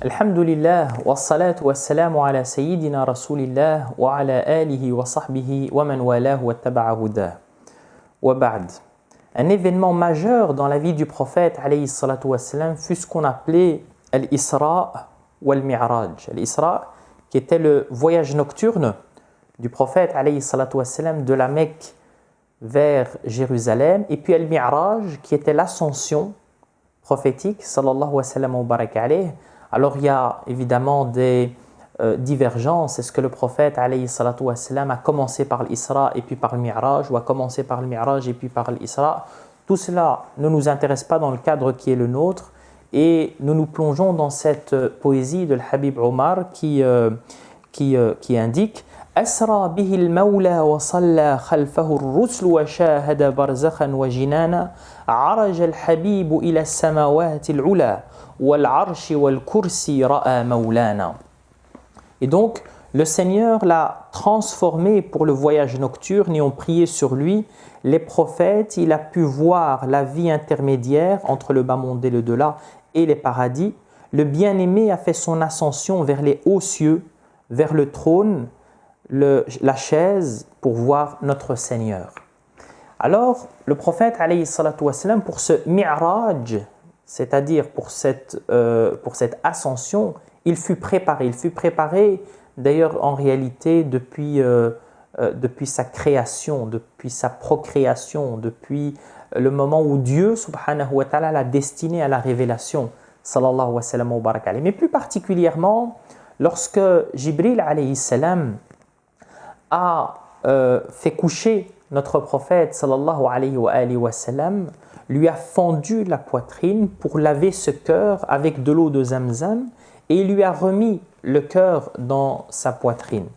Alhamdulillah, wa salatu wa salamu ala sayyidina rasulillah wa ala alihi wa sahbihi wa man walahu wa taba'a hudah. Wa ba'd. Un événement majeur dans la vie du prophète alayhi salatu wa salam fut ce qu'on appelait al-Isra ou al-Mi'raj. Al-Isra qui était le voyage nocturne du prophète alayhi salatu wa salam de la Mecque vers Jérusalem, et puis al-Mi'raj qui était l'ascension prophétique sallallahu wa sallam wa baraka alayhi. Alors il y a évidemment des divergences. Est-ce que le prophète alayhi salatu wa salam a commencé par l'Isra et puis par le Mi'raj, ou a commencé par le Mi'raj et puis par l'Isra? Tout cela ne nous intéresse pas dans le cadre qui est le nôtre, et nous nous plongeons dans cette poésie de l'Habib Omar qui indique أسرى به المولى وصلى خلفه الرسل وشاهد برزخا وجنانا عرج الحبيب إلى السماوات العلى والعرش والكرسي رأى مولانا. Et donc le Seigneur l'a transformé pour le voyage nocturne et ont prié sur lui les prophètes. Il a pu voir la vie intermédiaire entre le bas monde et le delà et les paradis. Le bien-aimé a fait son ascension vers les hauts cieux, vers le trône, la chaise, pour voir notre Seigneur. Alors, le prophète, alayhi salatu wassalam, pour ce mi'raj, c'est-à-dire pour cette ascension, il fut préparé. Il fut préparé, d'ailleurs, en réalité, depuis sa création, depuis sa procréation, depuis le moment où Dieu, subhanahu wa ta'ala, l'a destiné à la révélation, sallallahu wa sallam wa baraka alayhi. Mais plus particulièrement, lorsque Jibril, alayhi salam, a fait coucher notre prophète sallallahu alayhi wa sallam, lui a fendu la poitrine pour laver ce cœur avec de l'eau de Zamzam, et il lui a remis le cœur dans sa poitrine.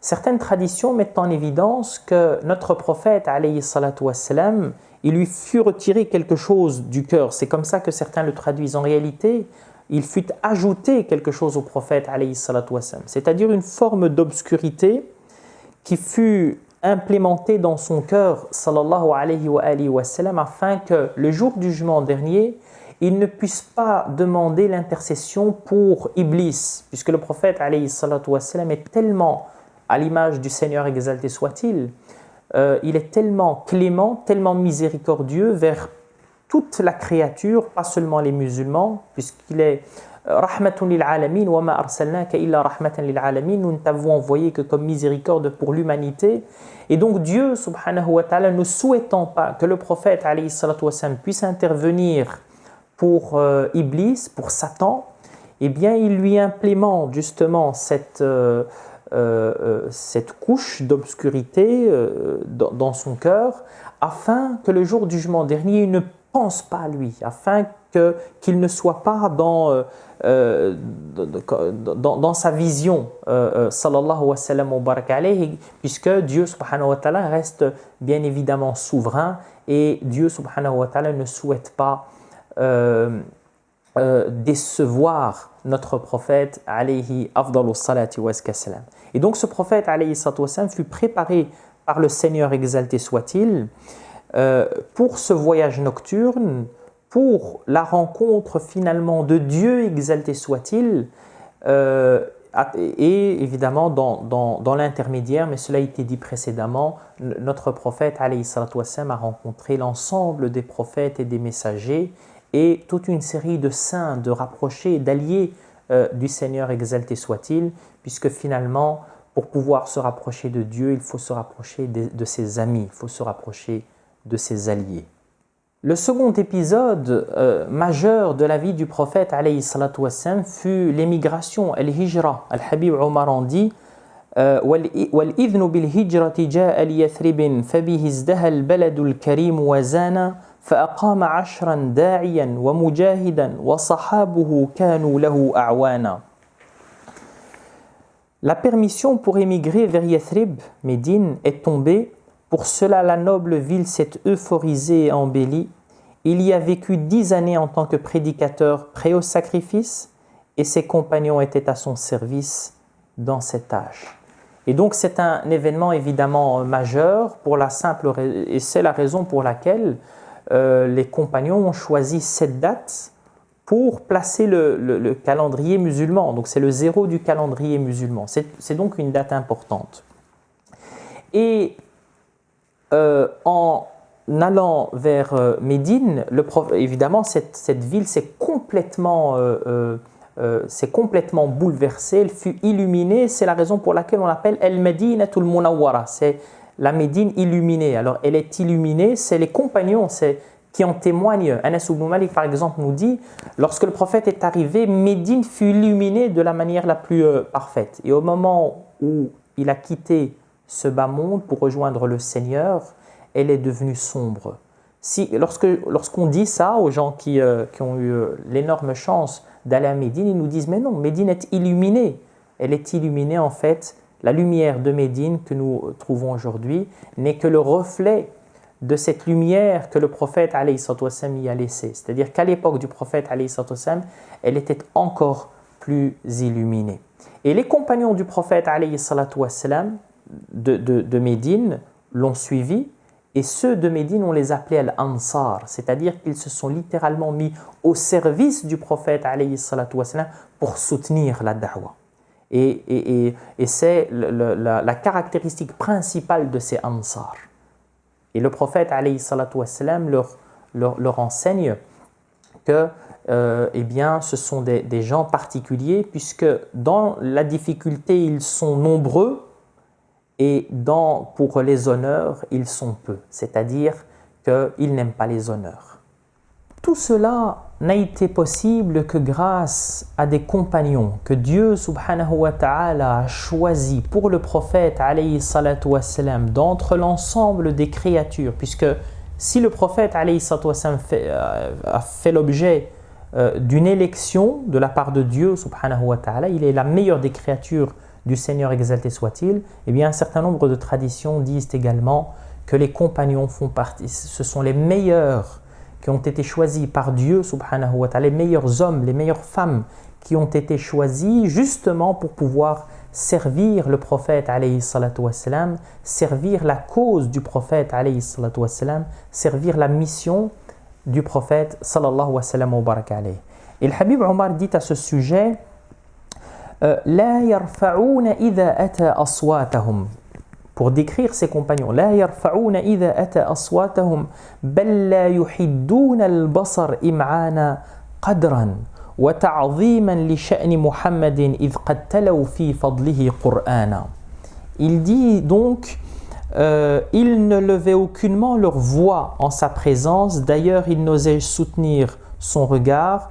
Certaines traditions mettent en évidence que notre prophète alayhi salatu wa sallam, il lui fut retiré quelque chose du cœur. C'est comme ça que certains le traduisent. En réalité, il fut ajouté quelque chose au prophète alayhi salatu wa sallam, c'est-à-dire une forme d'obscurité qui fut implémenté dans son cœur, sallallahu alayhi wa sallam, afin que le jour du jugement dernier, il ne puisse pas demander l'intercession pour Iblis, puisque le prophète alayhi salatu wa sallam est tellement, à l'image du Seigneur exalté soit-il, il est tellement clément, tellement miséricordieux vers toute la créature, pas seulement les musulmans, puisqu'il est rahmatun lil alamin wa ma arsalnaka illa rahmatan lil alamin, nous ne t'avons envoyé que comme miséricorde pour l'humanité. Et donc Dieu subhanahu wa ta'ala, ne souhaitant pas que le prophète alayhi salatu wa sallam puisse intervenir pour Iblis, pour Satan, eh bien il lui implémente justement cette couche d'obscurité dans son cœur, afin que le jour du jugement dernier, il ne pense pas à lui, afin qu'il ne soit pas dans sa vision, sallallahu wa sallam wa baraka alayhi, puisque Dieu subhanahu wa ta'ala reste bien évidemment souverain, et Dieu subhanahu wa ta'ala ne souhaite pas décevoir notre prophète alayhi afdalu salati wa salam. Et donc ce prophète alayhi salatu wa salam fut préparé par le Seigneur exalté soit-il pour ce voyage nocturne, pour la rencontre finalement de Dieu exalté soit-il, et évidemment dans l'intermédiaire, mais cela a été dit précédemment, notre prophète alayhi salatu wassalam a rencontré l'ensemble des prophètes et des messagers et toute une série de saints, de rapprochés, d'alliés du Seigneur exalté soit-il, puisque finalement, pour pouvoir se rapprocher de Dieu, il faut se rapprocher de ses amis, il faut se rapprocher de ses alliés. Le second épisode majeur de la vie du prophète alayhi salatu wassalam fut l'émigration, al-hijra. Al-Habib Omar en dit وَالْإِذْنُ بِالْهِجْرَةِ جَاءَ لِيَثْرِبٍ فَبِهِ ازْدَهَى الْبَلَدُ الْكَرِيمُ وَزَانَ فَأَقَامَ عَشْرًا دَاعِيًا وَمُجَاهِدًا وَصَحَابُهُ كَانُوا لَهُ أَعْوَانًا. La permission pour émigrer vers Yathrib, Médine, est tombée. Pour cela, la noble ville s'est euphorisée et embellie. Il y a vécu 10 années en tant que prédicateur prêt au sacrifice, et ses compagnons étaient à son service dans cette tâche. Et donc c'est un événement évidemment majeur, et c'est la raison pour laquelle les compagnons ont choisi cette date pour placer le calendrier musulman. Donc c'est le 0 du calendrier musulman. C'est donc une date importante. Et en allant vers Médine, évidemment cette ville s'est complètement bouleversée, elle fut illuminée. C'est la raison pour laquelle on l'appelle El-Medinatul Munawwara, c'est la Médine illuminée. Alors elle est illuminée, c'est les compagnons qui en témoignent. Anas ibn Malik par exemple nous dit, lorsque le prophète est arrivé, Médine fut illuminée de la manière la plus parfaite. Et au moment où il a quitté ce bas monde pour rejoindre le Seigneur, elle est devenue sombre. Lorsqu'on dit ça aux gens qui ont eu l'énorme chance d'aller à Médine, ils nous disent mais non, Médine est illuminée. Elle est illuminée en fait, la lumière de Médine que nous trouvons aujourd'hui n'est que le reflet de cette lumière que le prophète alayhi salatu wassalam y a laissée. C'est-à-dire qu'à l'époque du prophète alayhi salatu wassalam, elle était encore plus illuminée. Et les compagnons du prophète alayhi salatu wassalam de Médine l'ont suivi, et ceux de Médine, on les appelait al-Ansar, c'est-à-dire qu'ils se sont littéralement mis au service du prophète alayhi salatu wassalam pour soutenir la da'wah. Et c'est la caractéristique principale de ces Ansar. Et le prophète alayhi salatu wassalam leur enseigne que eh bien, ce sont des gens particuliers, puisque dans la difficulté, ils sont nombreux, et pour les honneurs, ils sont peu. C'est-à-dire qu'ils n'aiment pas les honneurs. Tout cela n'a été possible que grâce à des compagnons que Dieu subhanahu wa ta'ala a choisis pour le prophète alayhi salatu wassalam d'entre l'ensemble des créatures, puisque si le prophète alayhi salatu wassalam a fait l'objet d'une élection de la part de Dieu subhanahu wa ta'ala, il est la meilleure des créatures du Seigneur exalté soit-il, eh bien un certain nombre de traditions disent également que les compagnons font partie, ce sont les meilleurs qui ont été choisis par Dieu subhanahu wa ta'ala, les meilleurs hommes, les meilleures femmes qui ont été choisis justement pour pouvoir servir le prophète alayhi salatu wassalam, servir la cause du prophète alayhi salatu wassalam, servir la mission du prophète sallallahu wa sallam wa baraka alayhi. Et le Habib Omar dit à ce sujet لا يرفعون إذا أتى أصواتهم, pour décrire ses compagnons, لا يرفعون إذا أتى أصواتهم بل لا يحدون البصر إمعانا قدرا وتعظيما لشأن محمد إذ قد تلوا في فضله قرآنا. Il dit donc ils ne levaient aucunement leur voix en sa présence, d'ailleurs ils n'osaient soutenir son regard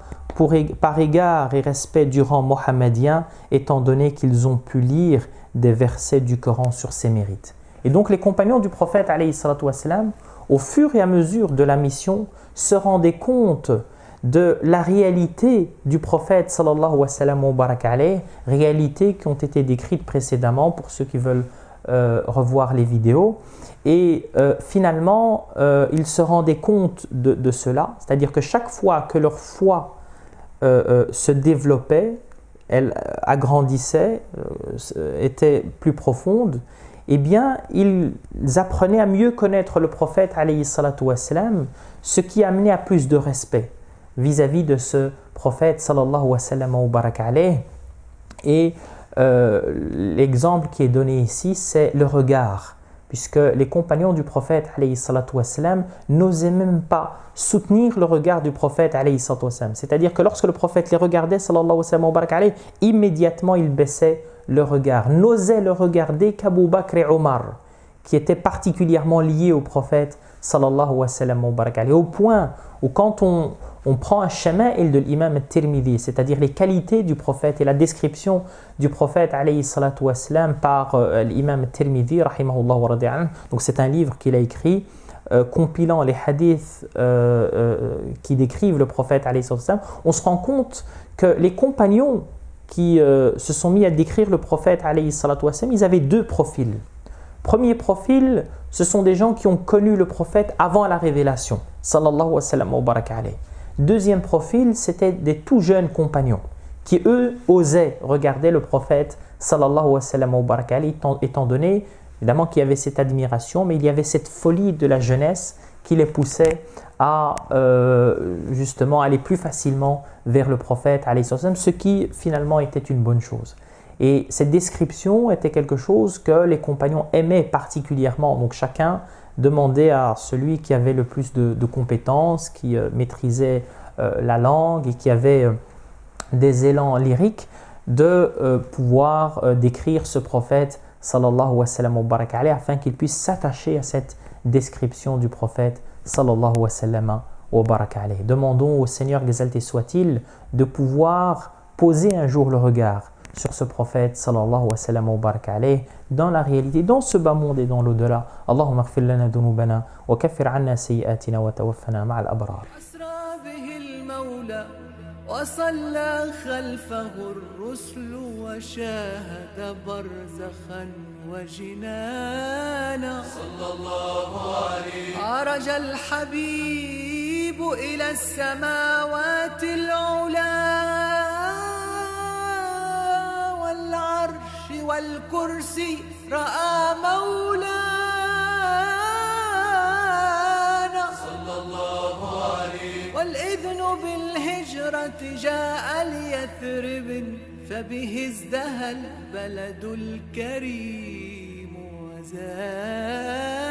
par égard et respect du rang mohammedien, étant donné qu'ils ont pu lire des versets du Coran sur ses mérites. Et donc les compagnons du prophète alayhi salatu wassalam, au fur et à mesure de la mission, se rendaient compte de la réalité du prophète sallallahu wa sallam wa baraka alayhi, réalités qui ont été décrites précédemment pour ceux qui veulent revoir les vidéos. Et finalement, ils se rendaient compte de cela, c'est-à-dire que chaque fois que leur foi se développait, elle agrandissait, était plus profonde, eh bien, ils apprenaient à mieux connaître le prophète alayhi salatu wassalam, ce qui amenait à plus de respect vis-à-vis de ce prophète sallallahu wa sallam wa baraka alayhi. Et l'exemple qui est donné ici, c'est le regard, puisque les compagnons du prophète alayhi salatu wassalam n'osaient même pas soutenir le regard du prophète alayhi salatu wassalam. C'est-à-dire que lorsque le prophète les regardait sallallahu wa sallam wa baraka alayhi, immédiatement ils baissaient le regard, n'osaient le regarder qu'Abu Bakr et Omar, qui étaient particulièrement liés au prophète sallallahu wa sallam wa baraka alayhi, au point où quand on prend un shama'il de l'imam al-Tirmidhi, c'est-à-dire les qualités du prophète et la description du prophète alayhi salatu wassalam par l'imam al-Tirmidhi rahimahullah wa radi'an. Donc c'est un livre qu'il a écrit compilant les hadiths qui décrivent le prophète alayhi salatu wassalam. On se rend compte que les compagnons qui se sont mis à décrire le prophète alayhi salatu wassalam, ils avaient deux profils. Premier profil, ce sont des gens qui ont connu le prophète avant la révélation sallallahu wa sallam wa baraka alayhi. Deuxième profil, c'était des tout jeunes compagnons qui, eux, osaient regarder le prophète sallallahu wa sallam wa baraka alayhi, étant donné, évidemment, qu'il y avait cette admiration, mais il y avait cette folie de la jeunesse qui les poussait à justement aller plus facilement vers le prophète, alayhi salam, ce qui finalement était une bonne chose. Et cette description était quelque chose que les compagnons aimaient particulièrement. Donc chacun demandait à celui qui avait le plus de compétences, qui maîtrisait la langue et qui avait des élans lyriques, de pouvoir décrire ce prophète sallallahu wa sallam wa baraka alayhi, afin qu'il puisse s'attacher à cette description du prophète sallallahu wa sallam wa baraka alayhi. Demandons au Seigneur exalté soit-il de pouvoir poser un jour le regard sur ce prophète sallallahu wa sallam wa baraka alayhi dans la réalité, dans ce bas monde et dans l'au-delà. Allahumma ighfir lana dhunubana wa kaffir anna sayyi'atina wa tawaffana ma'al abrar. وصلى خلفه الرسل وشاهد برزخا وجنانا صلى الله عليه عرج الحبيب إلى السماوات العلا والعرش والكرسي رأى مولانا صلى الله عليه والإذن بالهجرة جاء ليثرب فبه ازدهى البلد الكريم وزاد